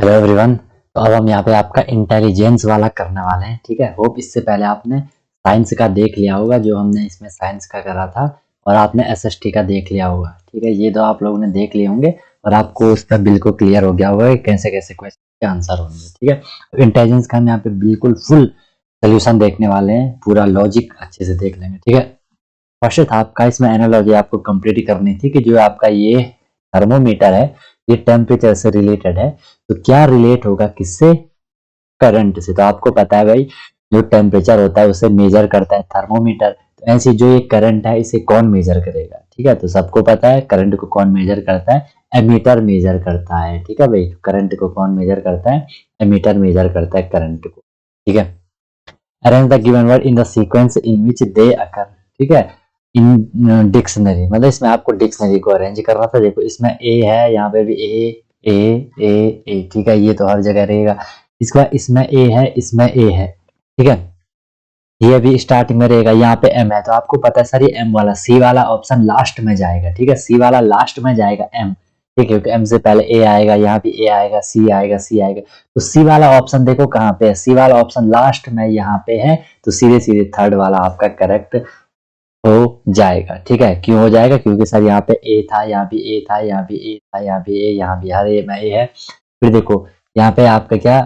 Hello everyone. तो अब हम यहाँ पे आपका इंटेलिजेंस वाला करने वाले हैं। ठीक है, होप इससे पहले आपने साइंस का देख लिया होगा, जो हमने इसमें साइंस का करा था, और आपने एसएसटी का देख लिया होगा। ठीक है, ये दो आप लोगों ने देख लिए होंगे और आपको उसका बिल्कुल क्लियर हो गया होगा कि कैसे कैसे क्वेश्चन के आंसर होंगे। ठीक है, इंटेलिजेंस का हम यहाँ पे बिल्कुल फुल सोल्यूशन देखने वाले हैं, पूरा लॉजिक अच्छे से देख लेंगे। ठीक है, फर्स्ट था आपका, इसमें एनालॉजी आपको कंप्लीट ही करनी थी कि जो आपका ये थर्मोमीटर है, ये टेम्परेचर से रिलेटेड है, तो क्या रिलेट होगा किससे? करंट से। तो आपको पता है भाई, जो टेम्परेचर होता है उसे मेजर करता है थर्मोमीटर, तो ऐसी जो ये करंट है इसे कौन मेजर करेगा? ठीक है, तो सबको पता है करंट को कौन मेजर करता है? एमीटर मेजर करता है। ठीक है भाई, करंट को कौन मेजर करता है? एमीटर मेजर करता है करंट को। ठीक है, arrange the given word in the sequence in which they occur. ठीक है, इन डिक्शनरी, मतलब इसमें आपको डिक्शनरी को अरेंज करना था। देखो इसमें ए है, यहाँ पे भी ए ए ए। ठीक है, ये तो हर जगह रहेगा। इसके बाद इसमें ए है, इसमें ए है। ठीक है, ये भी स्टार्टिंग में रहेगा, यहाँ पे एम है, तो आपको पता है सर ये एम वाला, सी वाला ऑप्शन लास्ट में जाएगा। ठीक है, सी वाला लास्ट में जाएगा एम। ठीक है, क्योंकि एम से पहले ए आएगा, यहाँ भी ए आएगा, सी आएगा, सी आएगा, तो सी वाला ऑप्शन देखो कहाँ पे है, सी वाला ऑप्शन लास्ट में यहाँ पे है, तो सीधे सीधे थर्ड वाला आपका करेक्ट हो जाएगा। ठीक है, क्यों हो जाएगा? क्योंकि सर यहाँ पे ए था, यहाँ भी ए था, यहाँ भी ए था, यहाँ भी ए, यहाँ भी हर ए में ए है। फिर देखो यहाँ पे आपका क्या,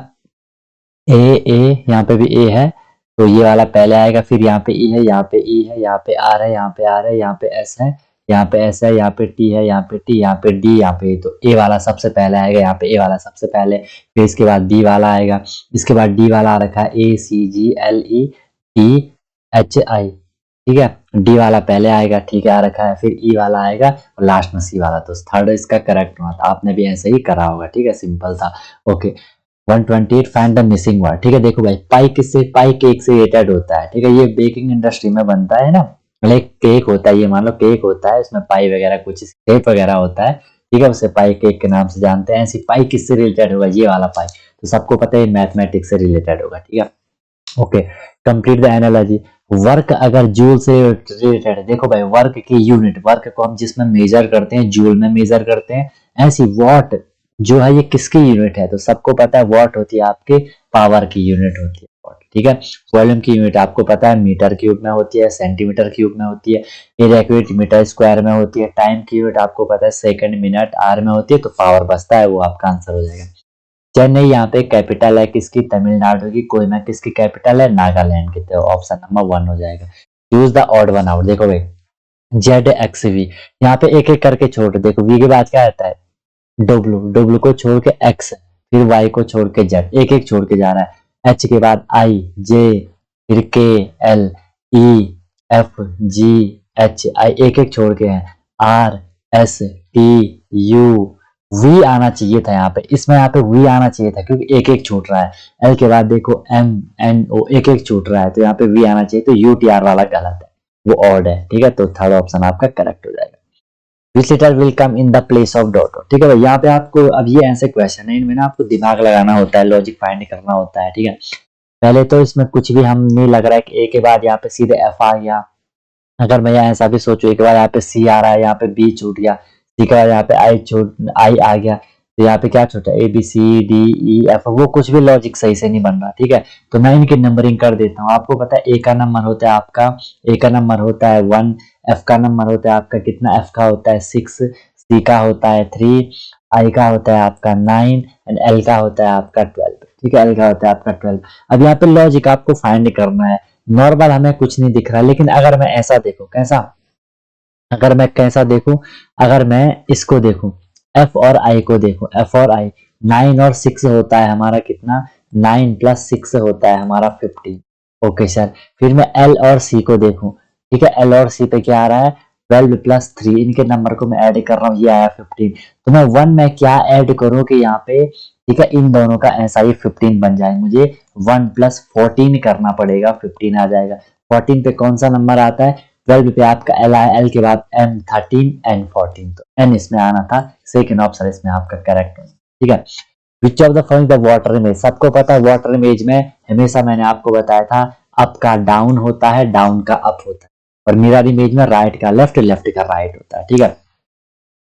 ए ए, यहाँ पे भी ए है, तो ये वाला पहले आएगा, फिर यहाँ पे ई है, यहाँ पे ई है, यहाँ पे आर है, यहाँ पे आर है, यहाँ पे एस है, यहाँ पे एस है, यहाँ पे टी है, यहाँ पे टी, यहाँ पे डी, यहाँ पे, तो ए वाला सबसे पहले आएगा, यहाँ पे ए वाला सबसे पहले, फिर इसके बाद बी वाला आएगा, इसके बाद डी वाला आ रखा है A C G L E T H I. ठीक है, डी वाला पहले आएगा, ठीक है, आ रखा है, फिर ई वाला आएगा और लास्ट में सी वाला, तो थर्ड इसका करेक्ट हुआ था। आपने भी ऐसे ही करा होगा। ठीक है, सिंपल था। Okay, 128 find the missing word. ठीक है, देखो भाई, पाई किससे? पाई केक से रिलेटेड होता है। ठीक है, ये बेकिंग इंडस्ट्री में बनता है ना, मतलब एक केक होता है, ये मान लो केक होता है, इसमें पाई वगैरह कुछ शेप वगैरह होता है। ठीक है, उसे पाई केक के नाम से जानते हैं। ऐसी पाई किससे रिलेटेड होगा? ये वाला पाई, तो सबको पता है मैथमेटिक्स से रिलेटेड होगा। ठीक है, okay, complete the analogy. Work अगर जूल से रिलेटेड है, देखो भाई वर्क की यूनिट, वर्क को हम जिसमें मेजर करते हैं जूल में मेजर करते हैं, ऐसी वॉट जो है ये किसकी यूनिट है? तो सबको पता है वॉट होती है आपके पावर की यूनिट होती है वॉट। ठीक है, वॉल्यूम की यूनिट आपको पता है मीटर क्यूब में होती है, सेंटीमीटर क्यूब में होती है, एरिया मीटर स्क्वायर में होती है, टाइम की यूनिट आपको पता है सेकंड मिनट आर में होती है, तो पावर बचता है वो आपका आंसर हो जाएगा। चेन्नई यहाँ पे कैपिटल है किसकी? तमिलनाडु की। कोहिमा किसकी कैपिटल है? नागालैंड की। तो ऑप्शन नंबर 1 हो जाएगा। Use the odd one out. देखो भाई, जेड एक्स वी, यहाँ पे एक एक करके छोड़, देखो वी के बाद क्या आता है? डब्लू, डब्लू को छोड़ के एक्स, फिर वाई को छोड़ के जेड, एक एक छोड़ के जा रहा है। एच के बाद आई जे, फिर K L E F G H I, एक एक छोड़ के है। R S T U, V आना चाहिए था यहाँ पे, इसमें यहाँ पे वी आना चाहिए था क्योंकि एक एक छूट रहा है। एल के बाद देखो एम एन ओ, एक एक छूट रहा है, तो यहाँ पे वी आना चाहिए, तो यू टी आर वाला गलत है, वो ऑड है। ठीक है, तो थर्ड ऑप्शन आपका करेक्ट हो जाएगा। Which letter will come in the place of dot. ठीक है भाई, यहाँ पे आपको, अब ये ऐसे क्वेश्चन है, इनमें ना आपको दिमाग लगाना होता है, लॉजिक फाइंड करना होता है। ठीक है, पहले तो इसमें कुछ भी हम नहीं लग रहा है कि ए के बाद यहाँ पे सीधे एफ आ गया। अगर मैं यहाँ ऐसा भी सोचू, एक बार यहाँ पे सी आ रहा है, यहाँ पे बी छूट गया, सी के बाद यहाँ पे आई आ गया, तो यहाँ पे क्या छूटा? A B C D E F, वो कुछ भी लॉजिक सही से नहीं बन रहा। ठीक है, तो मैं इनकी नंबरिंग कर देता हूँ। आपको पता है ए का नंबर होता है आपका, ए का नंबर होता है 1, एफ का नंबर होता है आपका कितना? एफ का होता है 6, सी का होता है 3, आई का होता है आपका 9 एंड एल का होता है आपका 12। ठीक है, एल का होता है आपका 12। अब यहाँ पे लॉजिक आपको फाइंड करना है। नॉर्मल हमें कुछ नहीं दिख रहा, लेकिन अगर मैं ऐसा देखूं, कैसा? अगर मैं कैसा देखूं, अगर मैं इसको देखूं, एफ और आई को देखूं, एफ और आई, 9 और 6 होता है हमारा कितना? 9 प्लस 6 होता है हमारा 15। ओके सर, फिर मैं एल और सी को देखूं। ठीक है, एल और सी पे क्या आ रहा है? 12 प्लस 3, इनके नंबर को मैं ऐड कर रहा हूँ, ये आया 15। तो मैं 1 में क्या ऐड करूं कि यहाँ पे, ठीक है, इन दोनों का ऐसा ही 15 बन जाए, मुझे 1 प्लस 14 करना पड़ेगा, 15 आ जाएगा। 14 पे कौन सा नंबर आता है? 12 पे आपका एल आया, एल के बाद एम 13 एन 14, तो एन इसमें आना था, सेकंड ऑप्शन इसमें आपका करेक्ट है। ठीक है, which of the following the water image. सबको पता है वाटर इमेज में हमेशा मैंने आपको बताया था अप का डाउन होता है, डाउन का अप होता है, और मिरर इमेज में राइट का लेफ्ट, लेफ्ट का राइट होता है। ठीक है,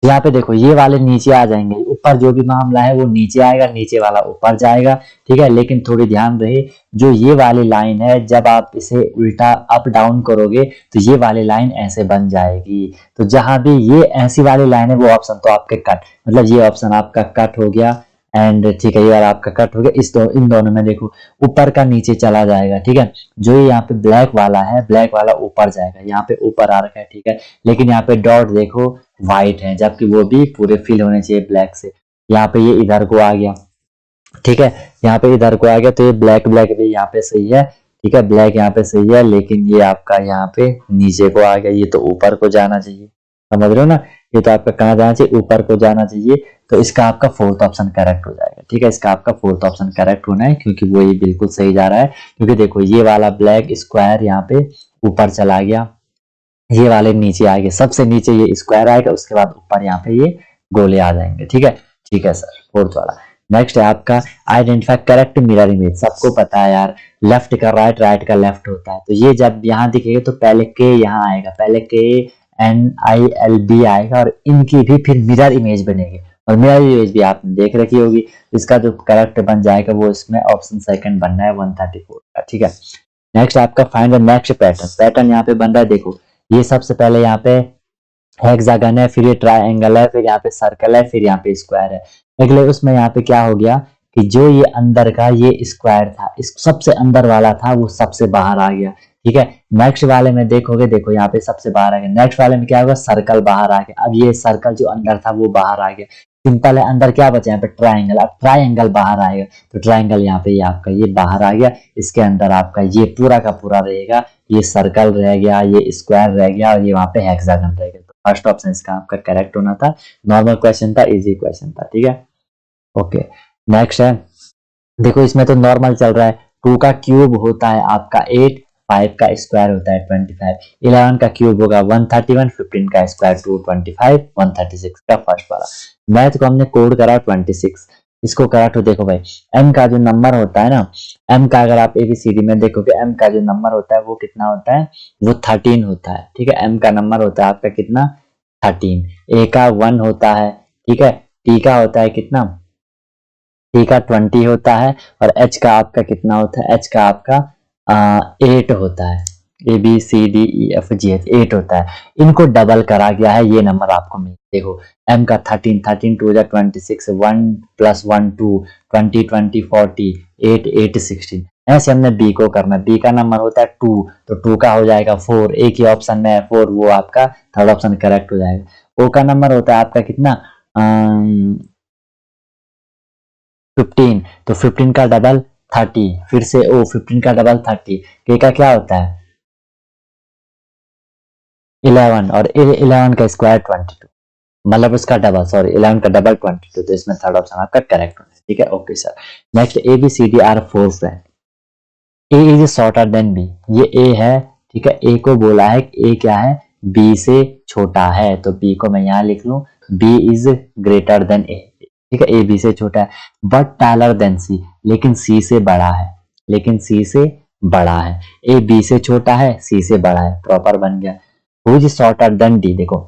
यहाँ पे देखो ये वाले नीचे आ जाएंगे, ऊपर जो भी मामला है वो नीचे आएगा, नीचे वाला ऊपर जाएगा, ठीक है। लेकिन थोड़ी ध्यान रहे, जो ये वाली लाइन है जब आप इसे उल्टा अप डाउन करोगे तो ये वाली लाइन ऐसे बन जाएगी। तो जहां भी ये ऐसी वाली लाइन है वो ऑप्शन तो आपके कट, मतलब ये ऑप्शन आपका कट हो गया। एंड ठीक है, ये वाला आपका कट हो गया। इन दोनों में देखो ऊपर का नीचे चला जाएगा, ठीक है। जो ये यहाँ पे ब्लैक वाला है, ब्लैक वाला ऊपर जाएगा, यहाँ पे ऊपर आ रखा है, ठीक है। लेकिन यहाँ पे डॉट देखो व्हाइट है, जबकि वो भी पूरे फिल होने चाहिए ब्लैक से। यहाँ पे ये इधर को आ गया, ठीक है। यहाँ पे इधर को आ गया, तो ये ब्लैक ब्लैक भी यहाँ पे सही है, ठीक है। ब्लैक यहाँ पे सही है, लेकिन ये आपका यहाँ पे नीचे को आ गया, ये तो ऊपर को जाना चाहिए, समझ रहे हो ना। ये तो आपका कहाँ जाना चाहिए, ऊपर को जाना चाहिए। तो इसका आपका फोर्थ ऑप्शन करेक्ट हो जाएगा, ठीक है। इसका आपका फोर्थ ऑप्शन करेक्ट होना है, क्योंकि वो ये बिल्कुल सही जा रहा है। क्योंकि देखो ये वाला ब्लैक स्क्वायर यहाँ पे ऊपर चला गया, ये वाले नीचे आ गए, सबसे नीचे ये स्क्वायर आएगा, उसके बाद ऊपर यहाँ पे ये गोले आ जाएंगे, ठीक है। ठीक है सर, फोर्थ वाला। नेक्स्ट है आपका आइडेंटिफाई करेक्ट मिरर इमेज। सबको पता है यार, लेफ्ट का राइट, राइट का लेफ्ट होता है। तो ये जब यहाँ दिखेगा तो पहले के यहाँ आएगा, पहले के NILB आएगा, और इनकी भी फिर मिरर इमेज बनेगी। और मिरर इमेज भी आपने देख रखी होगी। इसका जो करेक्ट बन जाएगा वो इसमें ऑप्शन सेकंड बनना है 134 का, ठीक है। नेक्स्ट आपका find the next pattern. Pattern यहाँ पे बन रहा है, देखो ये सबसे पहले यहाँ पे हेक्सागन है, फिर ये ट्रायंगल है, फिर यहाँ पे सर्कल है, फिर यहाँ पे स्क्वायर है। अगले उसमें यहाँ पे क्या हो गया कि जो ये अंदर का ये स्क्वायर था, इस सबसे अंदर वाला था वो सबसे बाहर आ गया, ठीक है। नेक्स्ट वाले में देखोगे, देखो यहाँ पे सबसे बाहर आ गया। नेक्स्ट वाले में क्या होगा, सर्कल बाहर आ गया। अब ये सर्कल जो अंदर था वो बाहर आ गया। सिंपल है, अंदर क्या बचा यहाँ पे ट्रायंगल, अब ट्रायंगल बाहर आएगा, तो ट्रायंगल यहाँ पे ये आपका ये बाहर आ गया। इसके अंदर आपका ये पूरा का पूरा रहेगा, ये सर्कल रह गया, ये स्क्वायर रह गया, और ये वहां पे हेक्सागन रह गया। तो फर्स्ट ऑप्शन इसका आपका करेक्ट होना था। नॉर्मल क्वेश्चन था, इजी क्वेश्चन था, ठीक है। ओके, नेक्स्ट है, देखो इसमें तो नॉर्मल चल रहा है। 2 का क्यूब होता है आपका 8, 5 का स्क्वायर होता है 25, 11 का क्यूब होगा 131, 15 का स्क्वायर 225, 136 का फर्स्ट वाला। मैथ को हमने कोड करा 26, इसको करा तो देखो भाई, m का जो नंबर होता है ना, m का अगर आप ABCD में देखोगे, m का जो नंबर होता है वो कितना होता है, वो 13 होता है, ठीक है। m का नंबर होता है आपका कितना, 13। a का 1 होता है, ठीक है। t का होता है कितना, t का 20 होता है, और h का आपका कितना होता है, h का आपका 8 होता है। ABCDEFGH 8 होता है। इनको डबल करा गया है, ये नंबर आपको मिल, देखो m का 13, 13 2 26, 1 + 1 2, 20 20 40, 8 8 16। ऐसे हमने b को करना है। b का नंबर होता है 2, तो 2 का हो जाएगा 4, एक ही ऑप्शन में है 4, वो आपका थर्ड ऑप्शन करेक्ट हो जाएगा। o का नंबर होता है आपका कितना, 15, तो 15 का डबल 30, फिर से ओ 15 का डबल 30। के का क्या होता है 11, और 11 का स्क्वायर 22, मतलब उसका डबल, सॉरी 11 का डबल 22। तो इसमें थर्ड ऑप्शन आपका करेक्ट होना है, ठीक है। Okay sir, next ABCD are 4 friend, A is shorter than B. ये ए है, ठीक है। ए को बोला है ए क्या है, बी से छोटा है, तो बी को मैं यहाँ लिख लूं, बी इज ग्रेटर देन ए, ठीक है। ए बी से छोटा है, बट टैलर देन सी, लेकिन सी से बड़ा है, लेकिन सी से बड़ा है। ए बी से छोटा है, सी से बड़ा है, प्रॉपर बन गया। Who is shorter then D, देखो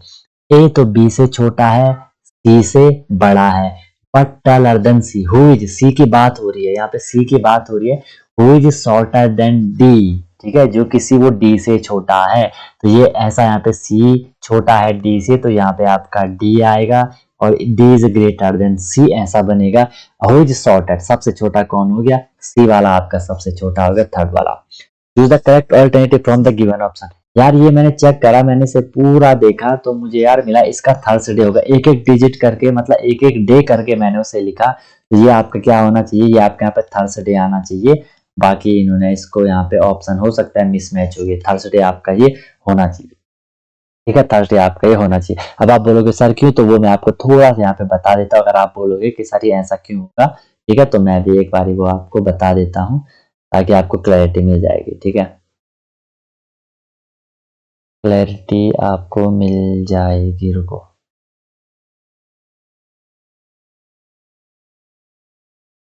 ए तो बी से छोटा है, सी से बड़ा है, but taller than C, who is, C की बात हो रही है यहाँ पे, सी की बात हो रही है। Who is shorter then D, ठीक है, जो किसी वो डी से छोटा है। तो ये ऐसा यहाँ पे सी छोटा है डी से, तो यहाँ पे आपका डी आएगा, और डी इज ग्रेटर देन सी, ऐसा बनेगा। हु इज शॉर्टेड, सबसे छोटा कौन हो गया, सी वाला आपका सबसे छोटा हो गया, थर्ड वाला। Choose the correct alternative from the given option. यार ये मैंने चेक करा, मैंने इसे पूरा देखा, तो मुझे यार मिला इसका थर्सडे होगा। एक एक डिजिट करके, मतलब एक एक डे करके मैंने उसे लिखा। तो ये आपका क्या होना चाहिए, ये आपके यहाँ पे थर्सडे आना चाहिए। बाकी इन्होंने इसको यहाँ पे ऑप्शन हो सकता है मिसमैच हो गया, थर्सडे आपका ये होना चाहिए, ठीक है। थर्सडे आपका ये होना चाहिए। अब आप बोलोगे सर क्यों, तो वो मैं आपको थोड़ा सा यहाँ पे बता देता हूँ। अगर आप बोलोगे कि सर ये ऐसा क्यों होगा, ठीक है, तो मैं भी एक बारी वो आपको बता देता हूँ, ताकि आपको क्लैरिटी मिल जाएगी, ठीक है। क्लैरिटी आपको मिल जाएगी, रुको।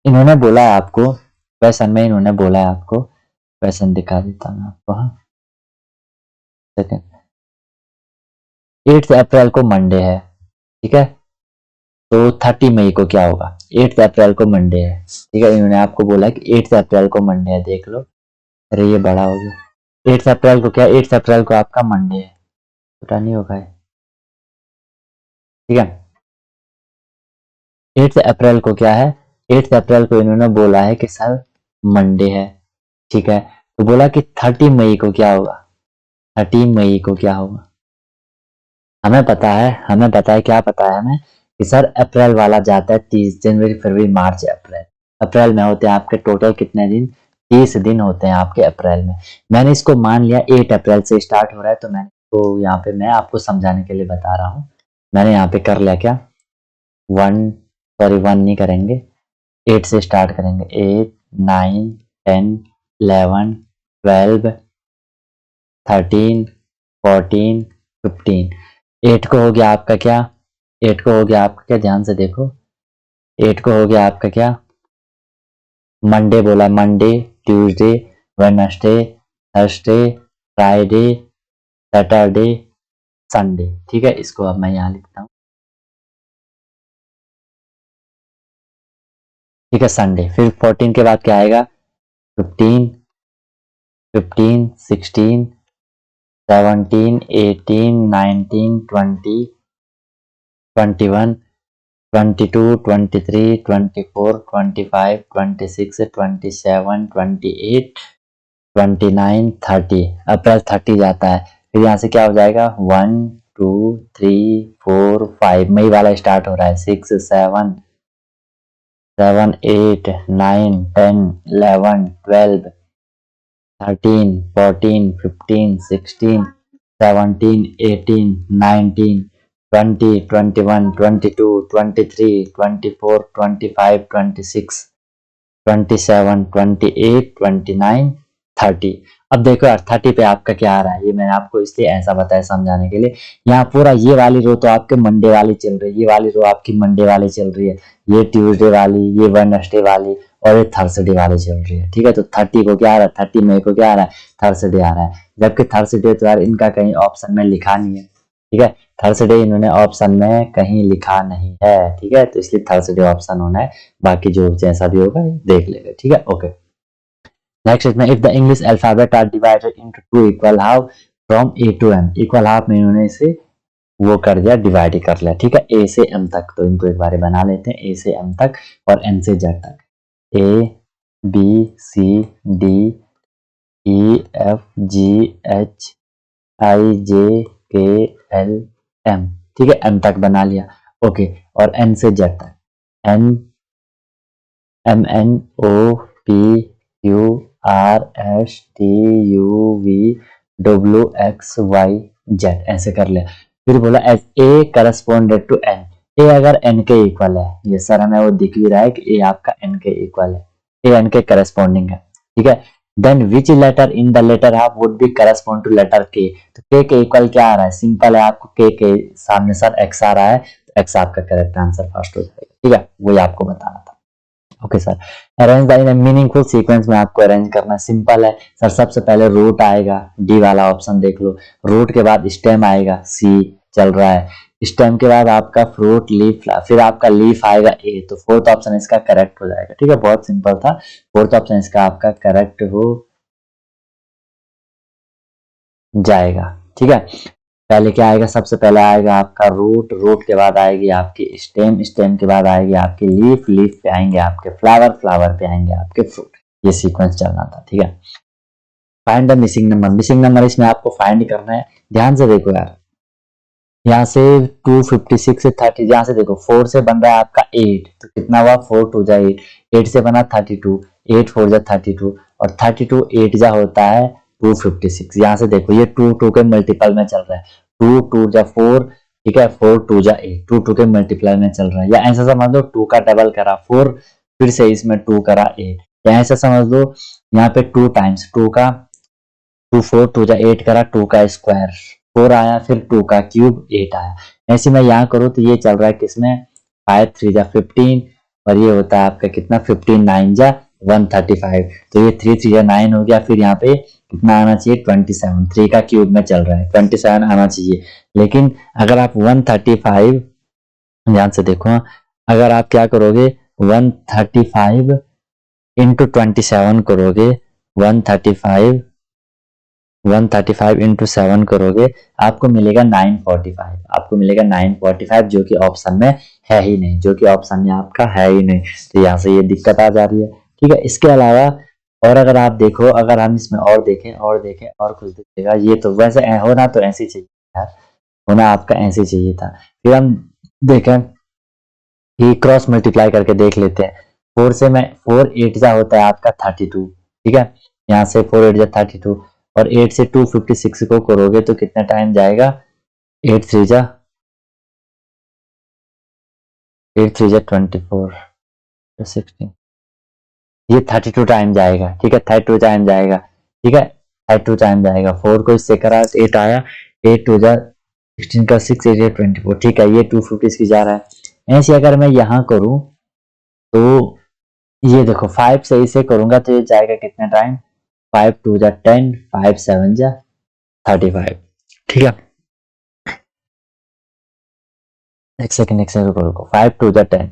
इन्होंने बोला है आपको क्वेश्चन में, इन्होंने बोला है आपको, क्वेश्चन दिखा देता हूँ आपको, हाँ सेकंड। 8 अप्रैल को मंडे है, ठीक है। तो 30 मई को क्या होगा, 8 अप्रैल को मंडे है, ठीक है, इन्होंने आपको बोला कि 8 अप्रैल को मंडे है, देख लो, अरे ये बड़ा हो गया, 8 अप्रैल को क्या, 8 अप्रैल को आपका मंडे है, छोटा नहीं होगा है, ठीक है। 8 अप्रैल को क्या है, 8 अप्रैल को इन्होंने बोला है कि सर मंडे है, ठीक है, तो बोला कि 30 मई को क्या होगा, 30 मई को क्या होगा, हमें पता है क्या पता है हमें कि सर अप्रैल वाला जाता है 30 जनवरी फरवरी मार्च अप्रैल, अप्रैल में होते हैं आपके टोटल कितने दिन, 30 दिन होते हैं आपके अप्रैल में। मैंने इसको मान लिया 8 अप्रैल से स्टार्ट हो रहा है, तो मैंने तो यहाँ पे मैं आपको समझाने के लिए बता रहा हूँ, मैंने यहाँ पे कर लिया क्या, 1 नहीं करेंगे, 8 से स्टार्ट करेंगे, 8 9 10 11 12 13 14 15, 8 को हो गया आपका क्या, 8 को हो गया आपका क्या, ध्यान से देखो, 8 को हो गया आपका क्या, मंडे बोला, Monday Tuesday Wednesday Thursday Friday Saturday Sunday, ठीक है, इसको अब मैं यहाँ लिखता हूँ, ठीक है, संडे, फिर 14 के बाद क्या आएगा, 15 16 17 18 19 20 21 22 23 24 25 26 27 28 29 30, अप्रैल 30 जाता है, फिर यहाँ से क्या हो जाएगा, 1 2 3 4 5, मई वाला स्टार्ट हो रहा है, 6 7 7 8 9 10 11 12 13 14 15 16 17 18 19 20 21 22 23 24 25 26 27 28 29 30। अब देखो यार 30 पे आपका क्या आ रहा है, ये मैंने आपको इसलिए ऐसा बताया समझाने के लिए, यहाँ पूरा ये वाली रो तो आपके मंडे वाली चल रही है, ये वाली रो आपकी मंडे वाली चल रही है, ये ट्यूसडे वाली, ये वेडनेसडे वाली और ये थर्सडे वाली चल रही है, ठीक है। तो 30 को क्या आ रहा है, 30 मई को क्या आ रहा है, थर्सडे आ रहा है, जबकि थर्सडे तो यार इनका कहीं ऑप्शन में लिखा नहीं है, ठीक है, थर्सडे इन्होंने ऑप्शन में कहीं लिखा नहीं है, ठीक है, तो इसलिए थर्सडे ऑप्शन होना है, बाकी जो जैसा भी होगा देख लेगा, ठीक है, ओके। नेक्स्ट इसमें if the English alphabet are divided into two equal half from A to M, equal half में इन्होंने इसे वो कर दिया, डिवाइड कर लिया, ठीक है, ए से एम तक, तो इनको एक बार बना लेते हैं, ए से एम तक और एन से जेड तक, A B C D E F G H I J K L M, ठीक है, एम तक बना लिया, ओके, और एन से जेड तक, N M N O P Q R S T U V W X Y Z, ऐसे कर लिया। फिर बोला as A corresponded to N, A अगर एन के इक्वल है, ये सर हमें वो दिख भी रहा है कि ए आपका एन के इक्वल है, ए एन के करस्पॉन्डिंग है, ठीक है, then which letter in the latter half would be correspond to letter K, तो के इक्वल क्या आ रहा है, सिंपल है, आपको के सामने सर एक्स आ रहा है, तो एक्स आपका करेक्ट आंसर फर्स्ट हो जाएगा, ठीक है, वही आपको बताना था, okay sir. Arrange the in a meaningful sequence में आपको अरेंज करना सिंपल है सर, सबसे पहले रूट आएगा, डी वाला ऑप्शन देख लो, रूट के बाद स्टेम आएगा, सी चल रहा है, स्टेम के बाद आपका फ्रूट लीफ, फिर आपका लीफ आएगा ए, तो फोर्थ ऑप्शन इसका करेक्ट हो जाएगा, ठीक है, बहुत सिंपल था, फोर्थ ऑप्शन इसका आपका करेक्ट हो जाएगा, ठीक है। पहले क्या आएगा, सबसे पहले आएगा आपका रूट, रूट के बाद आएगी आपकी स्टेम, स्टेम के बाद आएगी आपकी लीफ, लीफ पे आएंगे आपके फ्लावर, फ्लावर पे आएंगे आपके फ्रूट, ये सीक्वेंस चलना था, ठीक है। Find the missing number, missing number इसमें आपको फाइंड करना है, ध्यान से देखो यार, यहाँ से 256 से 30, यहाँ से देखो 4 से बन रहा है आपका 8, तो कितना हुआ, 4 2 जा 8, 8 से बना 32, 8 4 जा 32, और 32 8 जा होता है 256, यहाँ से देखो ये 2 2 के मल्टीपल में चल रहा है, 2 2 जा 4, ठीक है, 4 2 जा 8, 2 2 के मल्टीप्लाई में चल रहा है, या ऐसा समझ लो 2 का डबल करा 4, फिर से इसमें 2 करा 8, या ऐसा समझ लो यहाँ पे 2 टाइम्स 2 का 2 4 2 जा 8 करा, 2 का स्क्वायर 4 आया, फिर 2 का क्यूब 8 आया, ऐसे मैं यहाँ करूँ तो ये चल रहा है किसमें, 5 3 जा 15, और ये होता है आपका कितना 15 9 जा 135, तो ये 3 3 जा 9 हो गया, फिर यहाँ पे कितना आना चाहिए 27, 3 का क्यूब में चल रहा है 27 आना चाहिए, लेकिन अगर आप 135 ध्यान से देखो अगर आप क्या करोगे 135 इंटू 27 करोगे, 135 135 इंटू 7 करोगे, आपको मिलेगा 945, आपको मिलेगा 945 जो कि ऑप्शन में है ही नहीं, जो कि ऑप्शन में आपका है ही नहीं। तो यहाँ से ये दिक्कत आ जा रही है। ठीक है, इसके अलावा और अगर आप देखो, अगर हम इसमें और देखें और कुछ दिखेगा, ये तो वैसे होना तो ऐसे चाहिए यार, होना आपका ऐसे चाहिए था। फिर हम देखें कि क्रॉस मल्टीप्लाई करके देख लेते हैं। 4 से मैं 4 8 जा होता है आपका 32। ठीक है, यहाँ से 4 8 जा 32 और 8 से 256 को करोगे तो कितना टाइम जाएगा, 8 3 जा 24 16, ये 32 टाइम जाएगा। ठीक है, 32 टाइम जाएगा। ठीक है, 32 टाइम जाएगा। 4 को इससे करा 8 आया, 8 2 जा 16 का 6 8 24। ठीक है, ये 250 की जा रहा है। ऐसे अगर मैं यहाँ करूं तो ये देखो 5 से इसे करूंगा तो ये जाएगा कितना टाइम, 5 2 जा 10, 5 7 जा 35। ठीक है, एक सेकंड रुको रुको, 5 2 जा 10,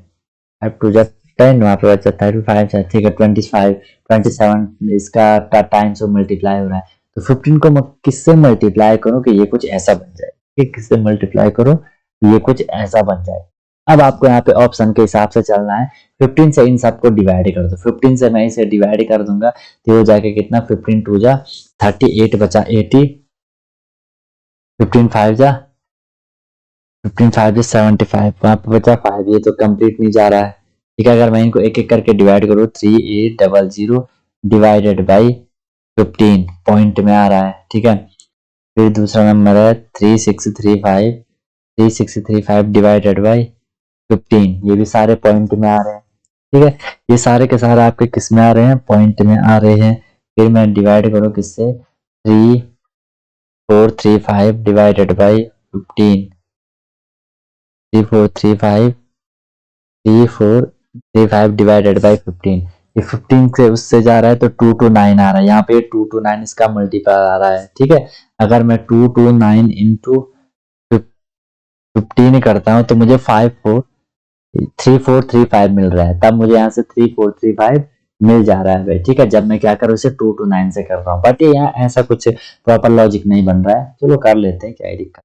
5 2 जा 10, वहां पे बचा 35 से। ठीक है, 25 27 इसका टाइम से मल्टीप्लाई हो रहा है, तो 15 को मैं किससे मल्टीप्लाई करूं कि ये कुछ ऐसा बन जाए, कि किससे मल्टीप्लाई करो ये कुछ ऐसा बन जाए। अब आपको यहाँ पे ऑप्शन के हिसाब से चलना है। 15 से इन सबको डिवाइड कर दो, 15 से मैं इसे डिवाइड कर दूंगा तो हो जाएगा कितना, 15 2 जा 38 बचा 80, 15 5 जा 15 5 जा 75, वहां पे बचा 5, ये तो कंप्लीट नहीं जा रहा है। ठीक है, अगर मैं इनको एक एक करके डिवाइड करूँ 3800 डिवाइडेड बाई 15 पॉइंट में आ रहा है। ठीक है, फिर दूसरा नंबर है 3635 डिवाइडेड बाई 15, ये भी सारे पॉइंट में आ रहे हैं। ठीक है, ये सारे के सारे आपके किस में आ रहे हैं, पॉइंट में आ रहे हैं। फिर मैं डिवाइड करूँ किससे, 3435 डिवाइडेड बाई 15, 3435 डिवाइडेड बाई 15, ये 15 से उससे जा रहा है तो 229 आ रहा है, यहाँ पे 229 इसका मल्टीपल आ रहा है। ठीक है, अगर मैं 229 इंटू 15 करता हूँ तो मुझे 3435 मिल रहा है, तब मुझे यहाँ से 3435 मिल जा रहा है भाई। ठीक है, जब मैं क्या करूँ, इसे 229 से कर रहा हूँ, बट ये यहाँ ऐसा कुछ प्रॉपर लॉजिक नहीं बन रहा है। चलो कर लेते हैं, क्या ही दिक्कत।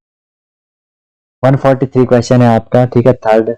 143 क्वेश्चन है आपका। ठीक है, थर्ड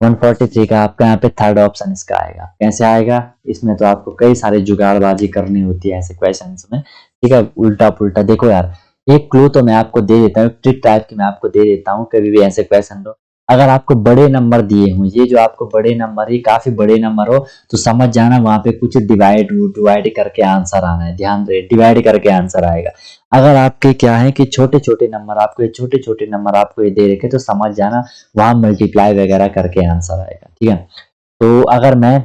143 का आपका यहाँ पे थर्ड ऑप्शन इसका आएगा। कैसे आएगा, इसमें तो आपको कई सारे जुगाड़बाजी करनी होती है ऐसे क्वेश्चंस में। ठीक है, उल्टा पुल्टा देखो यार, एक क्लू तो मैं आपको दे देता हूँ, ट्रिक टाइप की मैं आपको दे देता हूँ। कभी भी ऐसे क्वेश्चन लो, अगर आपको बड़े नंबर दिए हों, ये जो आपको बड़े नंबर, ये काफी बड़े नंबर हो तो समझ जाना वहां पे कुछ डिवाइड करके आंसर आना है। ध्यान रहे, डिवाइड करके आंसर आएगा। अगर आपके क्या है कि छोटे छोटे नंबर आपको, छोटे छोटे नंबर आपको ये दे रखे तो समझ जाना वहां मल्टीप्लाई वगैरह करके आंसर आएगा। ठीक है, तो अगर मैं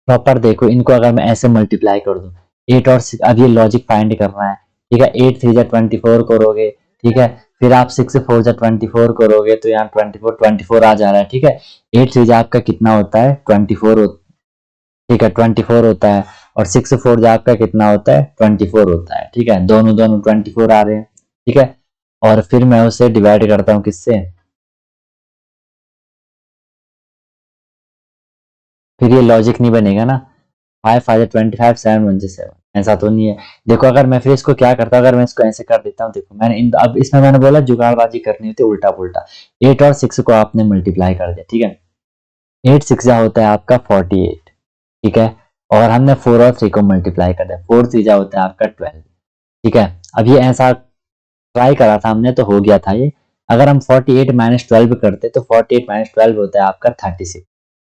प्रॉपर देखो इनको, अगर मैं ऐसे मल्टीप्लाई कर दूं 8 और 6, अब ये लॉजिक फाइंड करना है। ठीक है, 8 3 जा 24 करोगे। ठीक है, फिर आप 6 4 जा 24 करोगे तो यहाँ 24 आ जा रहा है। ठीक है, 8 3 जा आपका कितना होता है, 24 ठीक है 24 होता है, और 6 4 जा आपका कितना होता है, 24 होता है। ठीक है, दोनों दोनों 24 आ रहे हैं। ठीक है, और फिर मैं उसे डिवाइड करता हूँ किससे, फिर ये लॉजिक नहीं बनेगा ना। 5 5 25 7 1 7, ऐसा तो नहीं है। देखो अगर मैं फिर इसको क्या करता हूँ, अगर मैं इसको ऐसे कर देता हूँ, देखो मैंने अब इसमें मैंने बोला जुगाड़बाजी करनी होती है उल्टा पुल्टा। 8 और 6 को आपने मल्टीप्लाई कर दिया। ठीक है, 8 6 जा होता है आपका 48। ठीक है, और हमने 4 और 3 को मल्टीप्लाई कर दिया, 4 3 जा होता है आपका 12। ठीक है, अब ये ऐसा ट्राई करा था हमने तो हो गया था ये। अगर हम 48 माइनस 12 करते तो 48 माइनस 12 होता है आपका 36।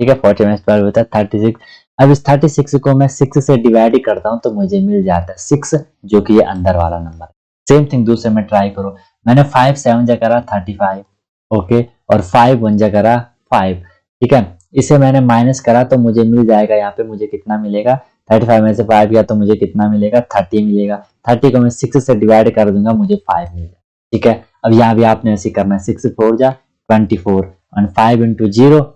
ठीक है, 40 माइनस 12 होता है 36। अब इस 36 को मैं 6 से डिवाइड करता हूँ तो मुझे मिल जाता है 6, जो कि ये अंदर वाला नंबर है। सेम थिंग दूसरे में ट्राई करो, मैंने 5 7 जा करा 35। ओके, और 5 1 जा करा 5। ठीक है, इसे मैंने माइनस करा तो मुझे मिल जाएगा, यहाँ पे मुझे कितना मिलेगा, 35 में से 5 गया तो मुझे कितना मिलेगा, 30 मिलेगा। 30 को मैं 6 से डिवाइड कर दूंगा, मुझे 5 मिल जाएगा। ठीक है, अब यहाँ भी आपने ऐसे करना है, 6 4 जा 24 और 5 इंटू 0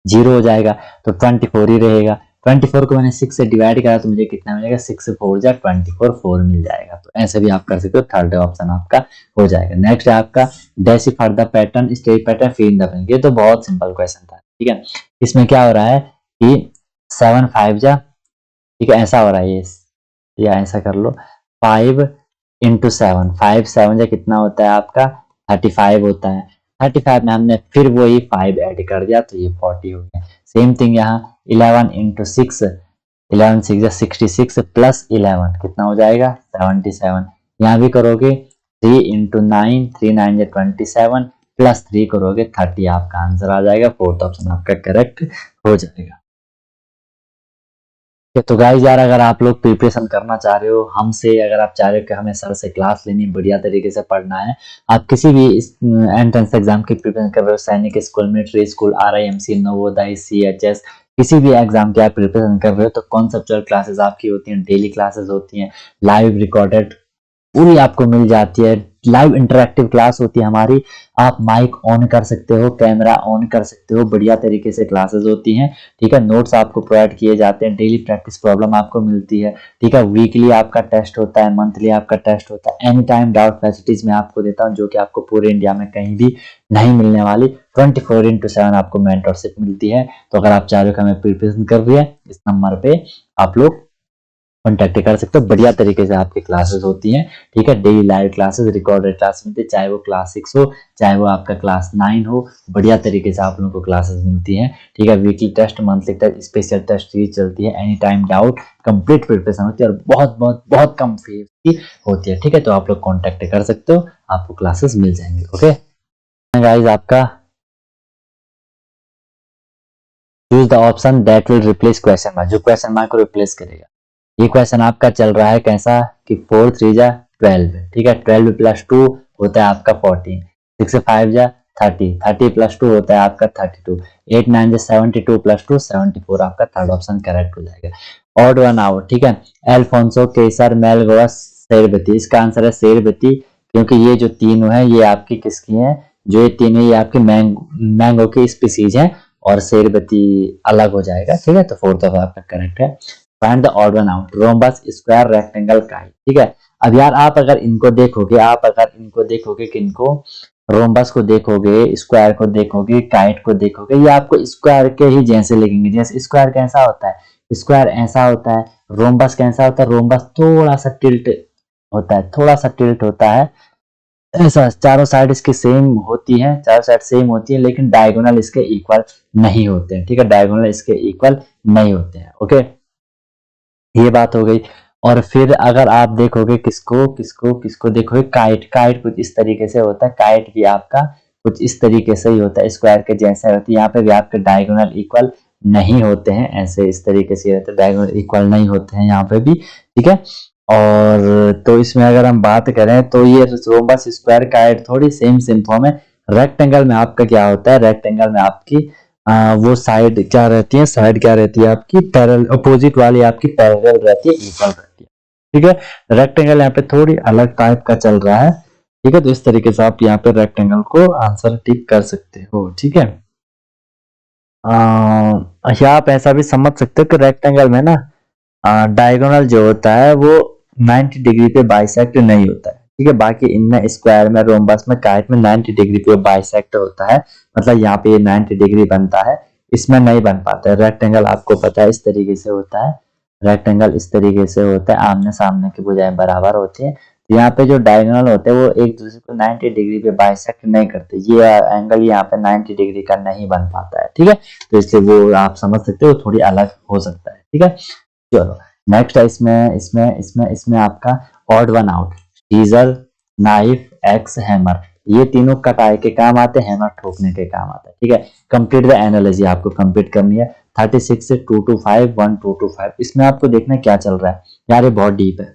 0 हो जाएगा तो 24 ही रहेगा। 24 को मैंने 6 से डिवाइड करा तो मुझे कितना मिलेगा, 6 4 जा 24 4 मिल जाएगा। तो ऐसे भी आप कर सकते हो, थर्ड ऑप्शन आपका हो जाएगा। नेक्स्ट है आपका decipher the pattern, state pattern, fill in the blank. ये तो बहुत सिंपल क्वेश्चन था। ठीक है। इसमें क्या हो रहा है कि 7 5 जा, ठीक है, ऐसा हो रहा है ये, या ऐसा कर लो 5 इंटू 7, 5 7 जा कितना होता है आपका 35 होता है। 35 में हमने फिर वही 5 ऐड कर दिया तो ये 40 हो गया। सेम थिंग यहाँ 11 इंटू 6, 11 6 जा 66 प्लस 11 कितना हो जाएगा 77। यहाँ भी करोगे 3 इंटू 9, 3 9 जा 27 प्लस 3 करोगे 30, आपका आंसर आ जाएगा। फोर्थ ऑप्शन आपका करेक्ट हो जाएगा। तो गाइस यार, अगर आप लोग प्रिपरेशन करना चाह रहे हो हमसे, अगर आप चाह रहे हो कि हमें सर से क्लास लेनी, बढ़िया तरीके से पढ़ना है, आप किसी भी एंट्रेंस एग्जाम की प्रिपरेशन कर रहे हो, सैनिक school, military school, RIMC, Navodaya, CHS, किसी भी एग्जाम की आप प्रिपरेशन कर रहे हो, तो कॉन्सेप्चुअल क्लासेस आपकी होती हैं, डेली क्लासेस होती हैं, लाइव रिकॉर्डेड पूरी आपको मिल जाती है। लाइव इंटरेक्टिव क्लास होती है हमारी, आप माइक ऑन कर सकते हो, कैमरा ऑन कर सकते हो, बढ़िया तरीके से क्लासेस होती हैं, ठीक है। नोट्स आपको प्रोवाइड किए जाते हैं, डेली प्रैक्टिस प्रॉब्लम आपको मिलती है, ठीक है। वीकली आपका टेस्ट होता है, मंथली आपका टेस्ट होता है, एनी टाइम डाउट फैसिलिटीज मैं आपको देता हूँ, जो कि आपको पूरे इंडिया में कहीं भी नहीं मिलने वाली। 24/7 आपको मेंटरशिप मिलती है। तो अगर आप चाह रहे हो कि हमें प्रिपरेशन कर रही है, इस नंबर पे आप लोग कॉन्टेक्ट कर सकते हो। बढ़िया तरीके से आपकी क्लासेस होती हैं, ठीक है। Daily live classes, recorded class मिलती है, चाहे वो क्लास 6 हो, चाहे वो आपका क्लास 9 हो, बढ़िया तरीके से आप लोगों को क्लासेस मिलती हैं, ठीक है। Weekly test, monthly test, special test series चलती है, any time doubt, complete preparation होती है और बहुत बहुत बहुत कम फीस की होती है, ठीक है। तो आप लोग कॉन्टेक्ट कर सकते हो, आपको क्लासेस मिल जाएंगे। ओके गाइज, आपका choose the option that will replace question mark, जो क्वेश्चन मार्क को रिप्लेस करेगा। ये क्वेश्चन आपका चल रहा है कैसा कि 4 3 जा 12, ठीक है। 12 प्लस 2 होता है आपका 14, 6 5 जा 30, 30 प्लस 2 होता है आपका 32, 8 9 जा 72 प्लस 2 74, आपका थर्ड ऑप्शन करेक्ट हो जाएगा। ऑड वन आउट, ठीक है। एल्फोंसो, केसर, मेलगोवा, शेरबती, इसका आंसर है शेरबती, क्योंकि ये जो तीनों है ये आपकी किसकी है, जो ये तीनों ये आपकी मैंगो की स्पीसीज है, और शेरबती अलग हो जाएगा, ठीक है। तो फोर्थ ऑफ आपका करेक्ट है। Find the odd one out, rhombus, square, rectangle, kite, ठीक है। अब यार आप अगर इनको देखोगे, आप अगर इनको देखोगे, किनको, रोम्बस को देखोगे, स्क्वायर को देखोगे, काइट को देखोगे, ये आपको स्क्वायर के ही जैसे लगेंगे। जैसे स्क्वायर कैसा होता है, स्क्वायर ऐसा होता है, रोम्बस कैसा होता है, रोम्बस थोड़ा सा टिल्ट होता है, थोड़ा सा टिल्ट होता है, ऐसा चारों साइड इसकी सेम होती है, चारों साइड सेम होती है, लेकिन डायगोनल इसके इक्वल नहीं होते हैं, ठीक है। डायगोनल इसके इक्वल नहीं होते हैं, ओके। ये बात हो गई। और फिर अगर आप देखोगे किसको किसको किसको देखोगे, काइट, काइट कुछ इस तरीके से होता है, काइट भी आपका कुछ इस तरीके से ही होता है, स्क्वायर के जैसा होती है। यहाँ पे भी आपके डायगोनल इक्वल नहीं होते हैं, ऐसे इस तरीके से रहते हैं, डायगोनल इक्वल नहीं होते हैं यहाँ पे भी, ठीक है। और तो इसमें अगर हम बात करें तो ये रोम्बस, स्क्वायर, काइट थोड़ी सेम सेम फॉर्म है। रेक्टेंगल में आपका क्या होता है, रेक्टेंगल में आपकी वो साइड क्या रहती है, साइड क्या रहती है आपकी पैरेलल, अपोजिट वाली आपकी पैरेलल रहती है, इक्वल रहती है, ठीक है। रेक्टेंगल यहाँ पे थोड़ी अलग टाइप का चल रहा है, ठीक है। तो इस तरीके से आप यहाँ पे रेक्टेंगल को आंसर टिक कर सकते हो, ठीक है। या आप ऐसा भी समझ सकते हो कि रेक्टेंगल में ना डायगोनल जो होता है वो 90 डिग्री पे बाइसेक्ट नहीं होता है, ठीक है। बाकी इनमें स्क्वायर में, रोम्बस में, काइट में 90 डिग्री पे बाइसेक्ट होता है, मतलब यहाँ पे ये 90 डिग्री बनता है, इसमें नहीं बन पाता है। रेक्टेंगल आपको पता है इस तरीके से होता है, रेक्टेंगल इस तरीके से होता है, आमने सामने की भुजाएं बराबर होती है। तो यहाँ पे जो डायगोनल होते हैं वो एक दूसरे को 90 डिग्री पे बाइसेक्ट नहीं करते, ये एंगल यहाँ पे 90 डिग्री का नहीं बन पाता है, ठीक है। तो इसलिए वो आप समझ सकते हो, थोड़ी अलग हो सकता है, ठीक है। चलो नेक्स्ट है इसमें आपका odd one out, scissor, knife, axe, hammer, ये तीनों कटाई के काम आते हैं, हैमर ठोकने के काम आता है, ठीक है। कंप्लीट द एनालॉजी आपको कंप्लीट करनी है। 36 से 2 to 5, 1 2 to 5, इसमें आपको देखना क्या चल रहा है यार, ये बहुत डीप है।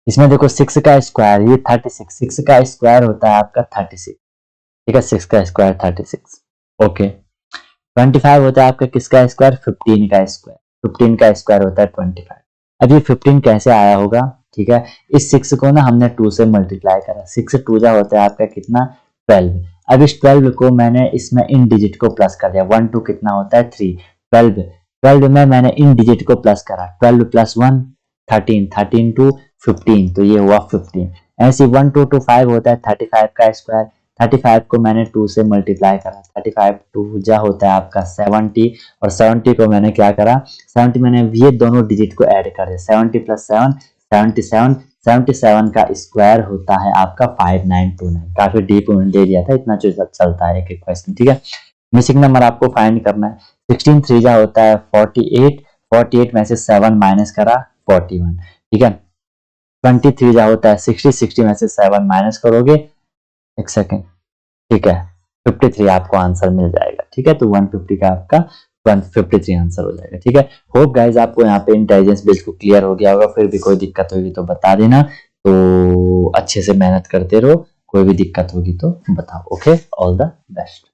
इसमें देखो 6 का स्क्वायर, ये 36, 6 का स्क्वायर होता है आपका 36, ठीक है। 6 का स्क्वायर 36, ओके। 25 होता है आपका किसका स्क्वायर, 15 का स्क्वायर, 15 का स्क्वायर होता है 25। अब ये 15 कैसे आया होगा, ठीक है। इस 6 को ना हमने 2 से मल्टीप्लाई करा, 6 2 जा होता है आपका कितना 12। अब इस 12 को मैंने इसमें इन डिजिट को प्लस कर दिया, 1 2 कितना होता है 3, 12 12 में मैंने इन डिजिट को प्लस करा, 12 प्लस 1 13, 13 टू 15, तो ये हुआ 15। ऐसे 1 2 to 5 होता है 35 का स्क्वायर, 35 को मैंने 2 से मल्टीप्लाई करा, 35 2 जा होता है आपका 70, और 70 को मैंने क्या करा, 70 मैंने ये दोनों डिजिट को ऐड कर दिया, 70 प्लस 7 77, 77 का स्क्वायर होता है आपका 5929। काफी डीप दे दिया था, इतना जो चलता है एक एक क्वेश्चन, ठीक है। मिसिंग नंबर आपको फाइंड करना है, 16 3 जा होता है 48, 48 में से 7 माइनस करा 41, ठीक है। 23 जा होता है 60, 60 में से 7 माइनस करोगे, एक सेकेंड, ठीक है, 53 आपको आंसर मिल जाएगा, ठीक है। तो 150 का आपका 153 आंसर हो जाएगा, ठीक है। होप गाइज आपको यहाँ पे इंटेलिजेंस बिल्कुल क्लियर हो गया होगा, फिर भी कोई दिक्कत होगी तो बता देना। तो अच्छे से मेहनत करते रहो, कोई भी दिक्कत होगी तो बताओ। Okay, all the best.